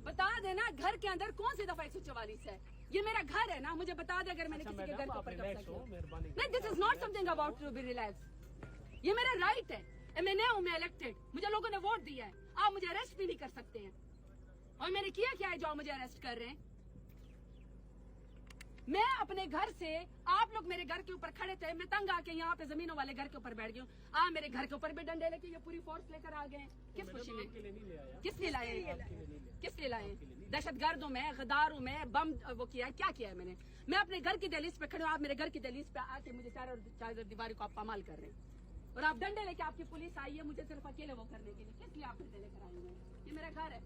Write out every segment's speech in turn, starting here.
बता देना घर के अंदर कौन सी दफा 144 है। ये मेरा घर है ना, मुझे बता दे अगर मैंने किसी के घर के ऊपर कब्जा किया। नहीं, this is not something about to be relax. ये मेरा राइट है, मैं नया हूँ, मैं इलेक्टेड, मुझे लोगों ने वोट दिया है। आप मुझे अरेस्ट भी नहीं कर सकते हैं। और मैंने किया क्या है जो आप मुझे अरेस्ट कर रहे हैं? मैं अपने घर से, आप लोग मेरे घर के ऊपर खड़े थे, मैं तंग आके यहाँ पे जमीनों वाले घर के ऊपर बैठ गई हूँ। आप मेरे घर के ऊपर भी डंडे लेके ये पूरी फोर्स लेकर आ गए। किस खुशी में? किस लिए लाए? किस लिए लाए? दहशतगर्द हूँ मैं, गद्दार हूँ मैं, बम वो किया है, क्या किया है मैंने? मैं अपने घर की दहलीज पे खड़े हूँ, आप मेरे घर की दहलीज पे आके मुझे चारों दीवारी को आप पामाल कर रहे हैं। और आप डंडे लेके, आपकी पुलिस आई है मुझे सिर्फ अकेले वो करने के लिए। किस लिए आप डंडे लेकर आए हैं? ये मेरा घर है।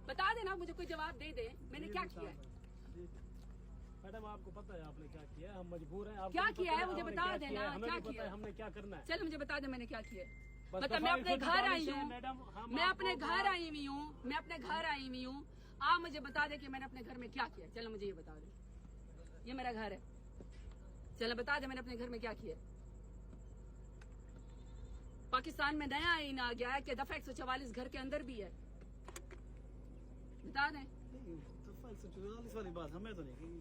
बता देना, मुझे कोई जवाब दे दे, मैंने क्या किया है। मैडम आपको पता है आपने क्या किया है, हम मजबूर हैं। क्या किया है मुझे बता देना, क्या किया है, हमने क्या करना है। चलो मुझे बता दे मैंने क्या किया है। मतलब मैं अपने घर आई हूँ, मैं अपने घर आई हुई हूँ, मैं अपने घर आई हुई हूँ। आप मुझे बता दे कि मैंने अपने घर में क्या किया। चलो मुझे ये बता दे, ये मेरा घर है। चलो बता दे मैंने अपने घर में क्या किया। पाकिस्तान में नया आईन आ गया है कि दफा 144 घर के अंदर भी है। बता दें। दफा 144 वाली बात हमें तो नहीं।